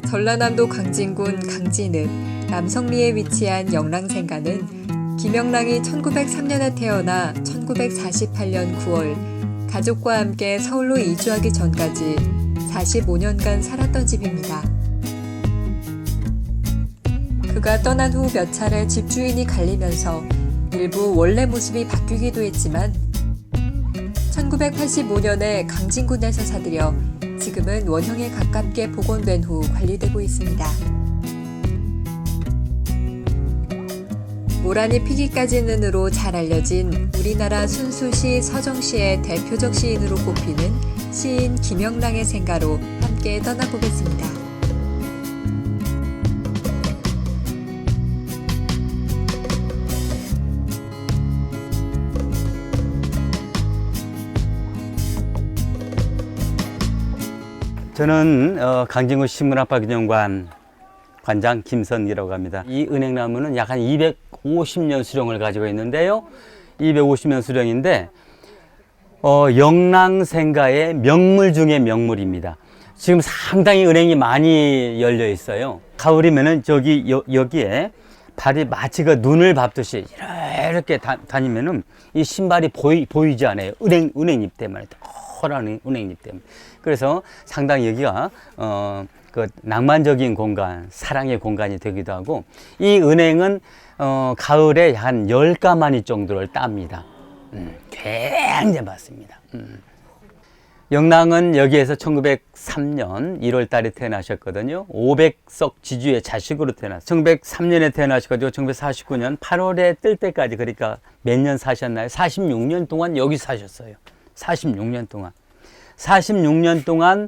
전라남도 강진군 강진읍 남성리에 위치한 영랑생가는 김영랑이 1903년에 태어나 1948년 9월 가족과 함께 서울로 이주하기 전까지 45년간 살았던 집입니다. 그가 떠난 후 몇 차례 집주인이 갈리면서 일부 원래 모습이 바뀌기도 했지만 1985년에 강진군에서 사들여 지금은 원형에 가깝게 복원된 후 관리되고 있습니다. 모란이 피기까지는으로 잘 알려진 우리나라 순수시 서정시의 대표적 시인으로 꼽히는 시인 김영랑의 생가로 함께 떠나보겠습니다. 저는 강진구 신문학파기념관 관장 김선기라고 합니다. 이 은행나무는 약 한 250년 수령을 가지고 있는데요. 250년 수령인데 영랑생가의 명물 중의 명물입니다. 지금 상당히 은행이 많이 열려 있어요. 가을이면은 여기에 발이 마치 그 눈을 밟듯이 이렇게 다니면은 이 신발이 보이지 않아요. 은행잎 때문에. 허란 은행잎 때문에. 그래서 상당히 여기가 그 낭만적인 공간, 사랑의 공간이 되기도 하고, 이 은행은 가을에 한 10가마니 정도를 땁니다. 굉장히 많습니다. 영랑은 여기에서 1903년 1월 달에 태어나셨거든요. 500석 지주의 자식으로 태어났어요. 1903년에 태어나셔가지고 1949년 8월에 뜰 때까지, 그러니까 몇 년 사셨나요? 46년 동안 여기 사셨어요. 46년 동안. 46년 동안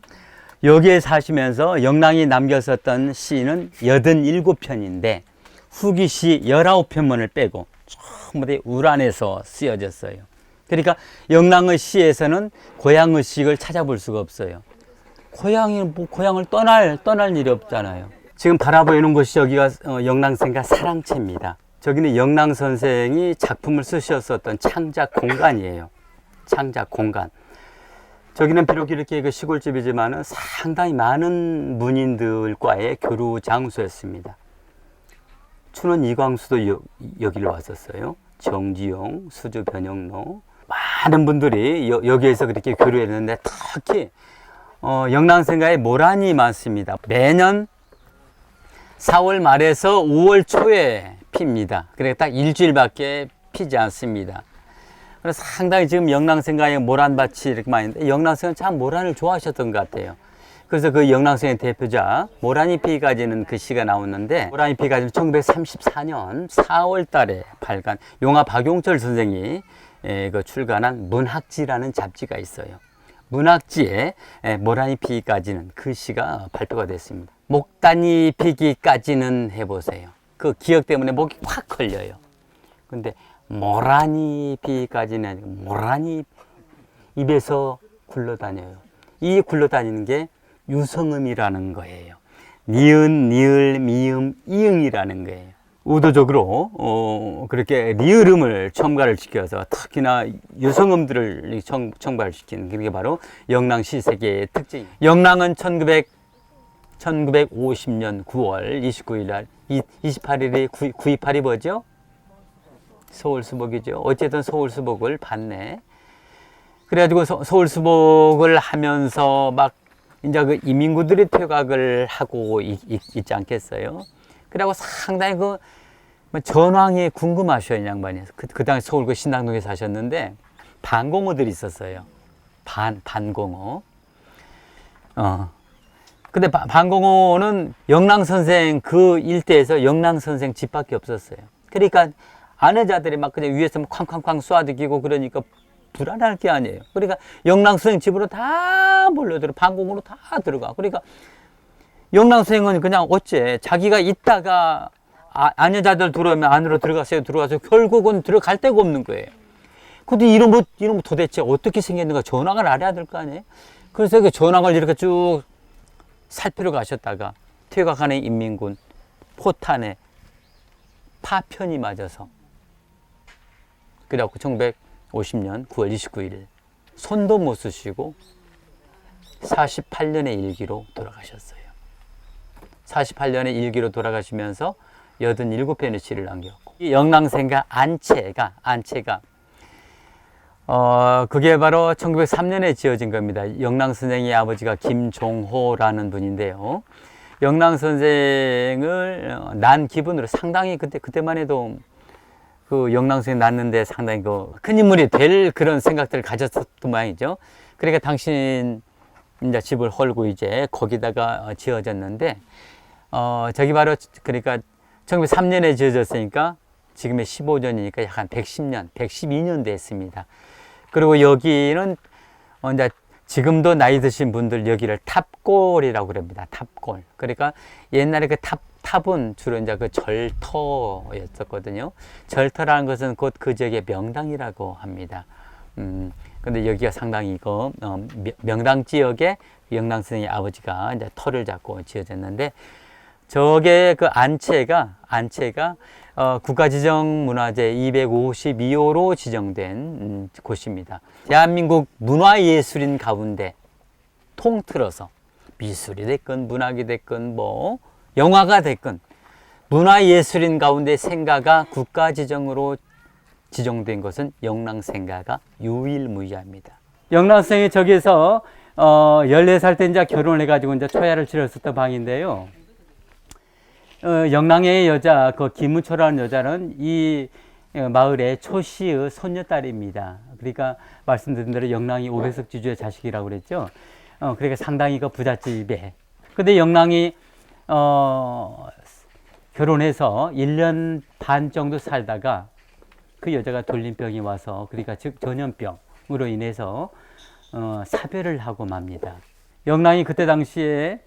여기에 사시면서 영랑이 남겼었던 시는 87편인데 후기시 19편만을 빼고 전부 다 우란에서 쓰여졌어요. 그러니까 영랑의 시에서는 고향의 식을 찾아볼 수가 없어요. 고향을 떠날 일이 없잖아요. 지금 바라보이는 곳이 여기가 영랑생가 사랑채입니다. 저기는 영랑 선생이 작품을 쓰셨었던 창작 공간이에요. 창작 공간. 저기는 비록 이렇게 시골집이지만 상당히 많은 문인들과의 교류 장소였습니다. 춘원 이광수도 여기를 왔었어요. 정지용, 수주 변영로, 많은 분들이 여기에서 그렇게 교류했는데 특히 영랑생가에 모란이 많습니다. 매년 4월 말에서 5월 초에 핍니다. 그래서 딱 일주일밖에 피지 않습니다. 그래서 상당히 지금 영랑생가에 모란밭이 이렇게 많이 있는데, 영랑생은 참 모란을 좋아하셨던 것 같아요. 그래서 그 영랑생의 대표자 모란이 피기까지는 그 시가 나오는데, 모란이 피기까지는 1934년 4월 달에 발간, 용화 박용철 선생이 그 출간한 문학지라는 잡지가 있어요. 문학지에 모란이 피기까지는 그 시가 발표가 됐습니다. 목단이 피기까지는 해보세요. 그 기억 때문에 목이 확 걸려요. 근데 모란이 피기까지는 아니고 모란이 입에서 굴러다녀요. 이 굴러다니는 게 유성음이라는 거예요. 니은, 니을, 미음, 이응이라는 거예요. 의도적으로 그렇게 리을음을 첨가를 시켜서 특히나 유성음들을 첨가를 시키는 게 바로 영랑 시세계의 특징입니다. 영랑은 1950년 9월 29일 날 28일이 928이 뭐죠? 서울수복이죠. 어쨌든 서울수복을 봤네. 그래가지고 서울수복을 하면서 막 이제 그 이민구들이 퇴각을 하고 있지 않겠어요? 그리고 상당히 그 전황이 궁금하셔요, 양반이. 그 당시 서울 그 신당동에 사셨는데 반공어들이 있었어요. 반공어. 근데 반공어는 영랑선생 그 일대에서 영랑선생 집밖에 없었어요. 그러니까 아내자들이 막 그냥 위에서 쾅쾅쾅 쏘아득이고 그러니까 불안할 게 아니에요. 그러니까 영랑선생 집으로 다 몰려들어, 반공으로 다 들어가. 그러니까 영랑선생은 그냥 어째 자기가 있다가 아내자들 들어오면 안으로 들어가서 결국은 들어갈 데가 없는 거예요. 근데 이런 거 도대체 어떻게 생겼는가 전황을 알아야 될 거 아니에요? 그래서 그 전황을 이렇게 쭉 살피러 가셨다가 퇴각한의 인민군 포탄에 파편이 맞아서, 그래갖고 1950년 9월 29일 손도 못 쓰시고 48년의 일기로 돌아가셨어요. 48년에 일기로 돌아가시면서 87편의 시를 남겼고, 이 영랑생가 안채가 그게 바로 1903년에 지어진 겁니다. 영랑 선생의 아버지가 김종호라는 분인데요. 영랑 선생을 난 기분으로 상당히 그때만 해도 그 영랑 선생 낳는데 상당히 큰 인물이 될 그런 생각들을 가졌었던 모양이죠. 그러니까 당신 이제 집을 헐고 이제 거기다가 지어졌는데, 저기 바로 그러니까 1903년에 지어졌으니까 지금의 15년이니까 약 한 110년, 112년 됐습니다. 그리고 여기는 이제 지금도 나이 드신 분들 여기를 탑골이라고 그럽니다. 탑골. 그러니까 옛날에 그 탑은 주로 이제 그 절터였었거든요. 절터라는 것은 곧 그 지역의 명당이라고 합니다. 근데 여기가 상당히 명당 지역에 영랑 선생의 아버지가 이제 터를 잡고 지어졌는데, 저게 그 안채가 국가지정문화재 252호로 지정된 곳입니다. 대한민국 문화예술인 가운데 통틀어서 미술이 됐건 문학이 됐건 뭐 영화가 됐건 문화예술인 가운데 생가가 국가지정으로 지정된 것은 영랑생가가 유일무이합니다. 영랑생이 저기서 14살 때 이제 결혼을 해가지고 이제 초야를 치렀었던 방인데요. 영랑의 여자, 그 김은초라는 여자는 이 마을의 초씨의 손녀딸입니다. 그러니까 말씀드린 대로 영랑이 500석 지주의 자식이라고 그랬죠. 그러니까 상당히 그 부잣집에. 근데 영랑이 결혼해서 1년 반 정도 살다가 그 여자가 돌림병이 와서, 그러니까 즉 전염병으로 인해서 사별을 하고 맙니다. 영랑이 그때 당시에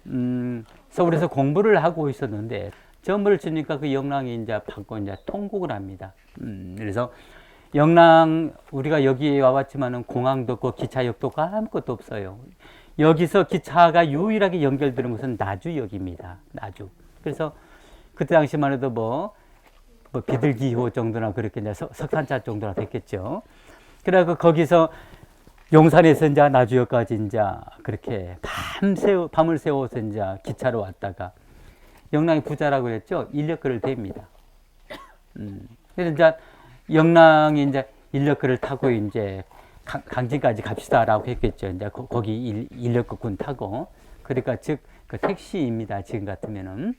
서울에서 공부를 하고 있었는데 점을 치니까 그 영랑이 이제 받고 이제 통곡을 합니다. 그래서 영랑, 우리가 여기 와봤지만은 공항도 없고 기차역도 없고 아무것도 없어요. 여기서 기차가 유일하게 연결되는 것은 나주역입니다. 나주. 그래서 그때 당시만 해도 뭐 비둘기호 정도나 그렇게 이제 석탄차 정도나 됐겠죠. 그래서 거기서 용산에서 이제 나주역까지 이제 그렇게 밤을 새워서 이제 기차로 왔다가, 영랑이 부자라고 그랬죠. 인력거를 댑니다. 그래서 이제 영랑이 이제 인력거를 타고 이제 강진까지 갑시다라고 했겠죠. 이제 거기 인력거군 타고. 그러니까 즉 그 택시입니다. 지금 같으면은.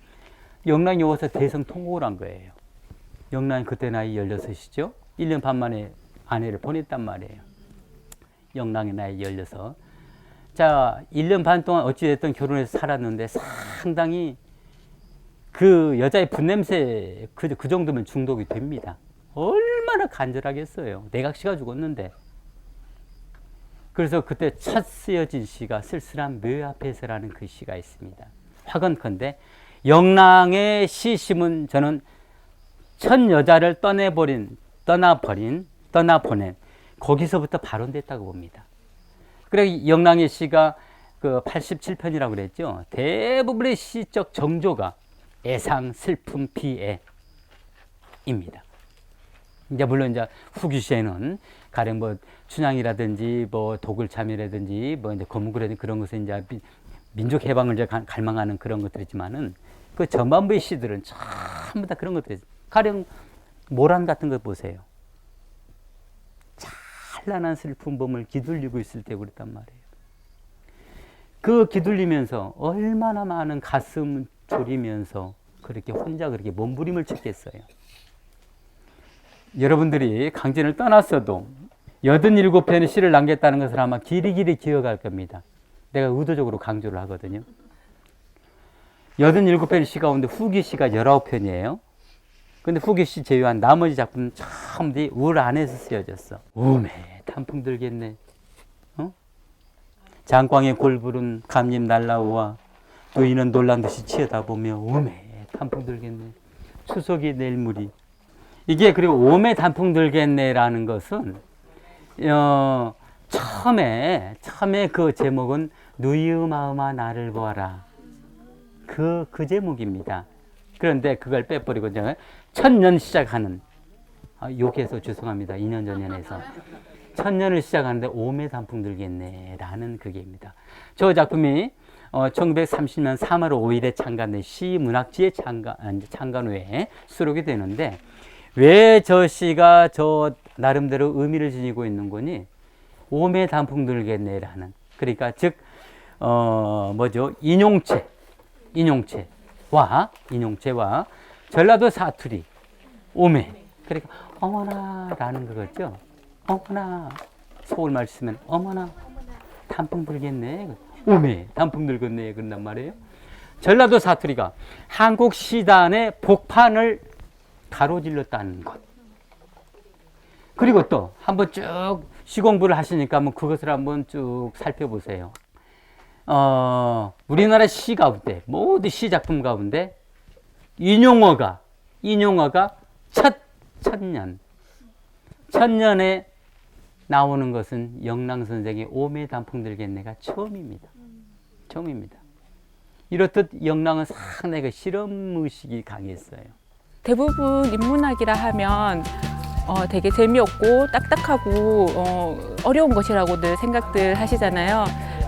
영랑이 와서 대성통곡을 한 거예요. 영랑이 그때 나이 16이죠. 1년 반 만에 아내를 보냈단 말이에요. 영랑의 나이 16. 자, 1년 반 동안 어찌됐든 결혼해서 살았는데 상당히 그 여자의 분냄새 그 정도면 중독이 됩니다. 얼마나 간절하겠어요. 내각시가 죽었는데. 그래서 그때 첫 쓰여진 시가 쓸쓸한 묘 앞에서라는 그 시가 있습니다. 화건컨대 영랑의 시심은 저는 첫 여자를 떠나보낸 거기서부터 발원됐다고 봅니다. 그래 영랑의 시가 그 87편이라고 그랬죠. 대부분의 시적 정조가 애상, 슬픔, 비애입니다. 이제 물론 이제 후기 시에는 가령 뭐 춘향이라든지 뭐 도굴참이라든지 뭐 이제 거무구라든지 그런 것은 이제 민족 해방을 이제 갈망하는 그런 것들이지만은 그 전반부의 시들은 전부 다 그런 것들이. 가령 모란 같은 거 보세요. 찬란한 슬픈 봄을 기둘리고 있을 때 그랬단 말이에요. 그 기둘리면서 얼마나 많은 가슴 졸이면서 그렇게 혼자 그렇게 몸부림을 쳤겠어요. 여러분들이 강진을 떠났어도 87편의 시를 남겼다는 것을 아마 길이길이 기억할 겁니다. 내가 의도적으로 강조를 하거든요. 87편의 시 가운데 후기 시가 19편이에요. 근데 후기 시 제외한 나머지 작품은 전부 울 안에서 쓰여졌어. 오메 단풍 들겠네. 장광의 골부른 감림 날라오와 노인은 놀란 듯이 치여다보며 오메 단풍 들겠네. 추석이 내일물이. 이게 그리고 오메 단풍 들겠네라는 것은 처음에 그 제목은 누이의 마음아 나를 보아라. 그 제목입니다. 그런데 그걸 빼버리고 이제 천년 시작하는, 욕해서 죄송합니다. 2년 전년에서 천년을 시작하는데 오메 단풍 들겠네 라는 그게입니다. 저 작품이 1930년 3월 5일에 창간된 시문학지의 창간호에 수록이 되는데 왜 저 시가 저 나름대로 의미를 지니고 있는 거니? 오매 단풍 들겠네라는 그러니까 즉 인용체와 전라도 사투리 오매 그러니까 어머나라는 거겠죠. 어머나 서울말 쓰면 어머나 단풍 들겠네. 오매 단풍 들겠네 그런단 말이에요. 전라도 사투리가 한국 시단의 복판을 가로질렀다는 것. 그리고 또 한번 쭉 시공부를 하시니까 한번 그것을 한번 쭉 살펴보세요. 우리나라 시 가운데 모두 시 작품 가운데 인용어가 천년에 나오는 것은 영랑 선생의 오매 단풍 들겠네가 처음입니다. 이렇듯 영랑은 상당히 그 실험 의식이 강했어요. 대부분 인문학이라 하면 되게 재미없고 딱딱하고 어려운 것이라고들 생각들 하시잖아요.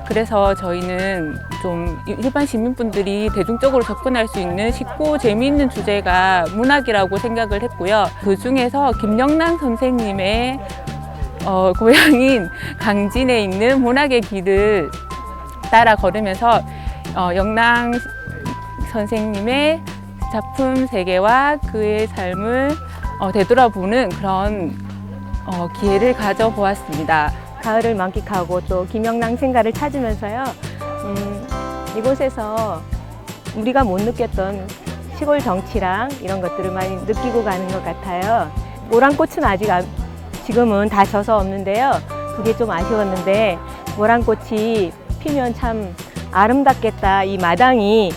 그래서 저희는 좀 일반 시민분들이 대중적으로 접근할 수 있는 쉽고 재미있는 주제가 문학이라고 생각을 했고요. 그 중에서 김영랑 선생님의 고향인 강진에 있는 문학의 길을 따라 걸으면서 영랑 선생님의 작품 세계와 그의 삶을 되돌아보는 그런 기회를 가져보았습니다. 가을을 만끽하고 또 김영랑 생가를 찾으면서요. 이곳에서 우리가 못 느꼈던 시골 정치랑 이런 것들을 많이 느끼고 가는 것 같아요. 모란꽃은 아직 지금은 다 져서 없는데요. 그게 좀 아쉬웠는데 모란꽃이 피면 참 아름답겠다. 이 마당이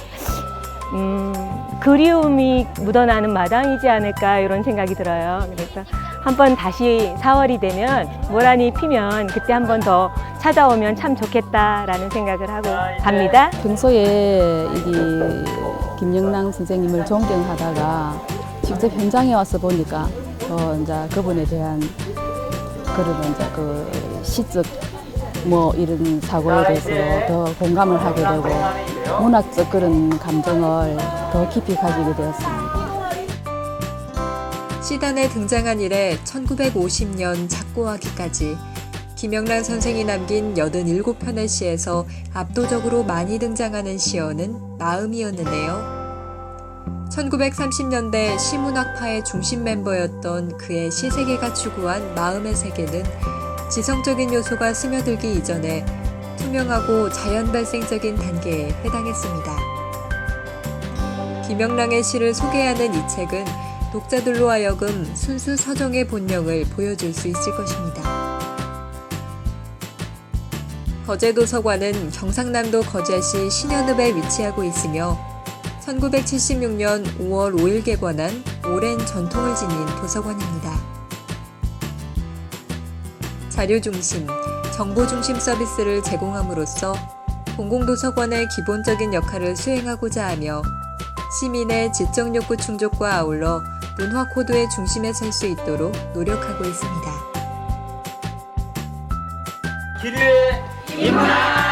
그리움이 묻어나는 마당이지 않을까 이런 생각이 들어요. 그래서 한번 다시 4월이 되면 모란이 피면 그때 한 번 더 찾아오면 참 좋겠다라는 생각을 하고 갑니다. 평소에 이 김영랑 선생님을 존경하다가 직접 현장에 와서 보니까 이제 그분에 대한 그런 이제 그 시적 뭐 이런 사고에 대해서 더 공감을 하게 되고 문학적 그런 감정을 더 깊이 가지게 되었습니다. 시단에 등장한 이래 1950년 작고하기까지 김영란 선생이 남긴 87편의 시에서 압도적으로 많이 등장하는 시어는 마음이었는데요. 1930년대 시문학파의 중심 멤버였던 그의 시세계가 추구한 마음의 세계는 지성적인 요소가 스며들기 이전에 투명하고 자연 발생적인 단계에 해당했습니다. 김영랑의 시를 소개하는 이 책은 독자들로 하여금 순수 서정의 본령을 보여줄 수 있을 것입니다. 거제도서관은 경상남도 거제시 신현읍에 위치하고 있으며 1976년 5월 5일 개관한 오랜 전통을 지닌 도서관입니다. 자료중심, 정보중심 서비스를 제공함으로써 공공도서관의 기본적인 역할을 수행하고자 하며 시민의 지적 욕구 충족과 아울러 문화 코드의 중심에 설 수 있도록 노력하고 있습니다. 기류의 인문학!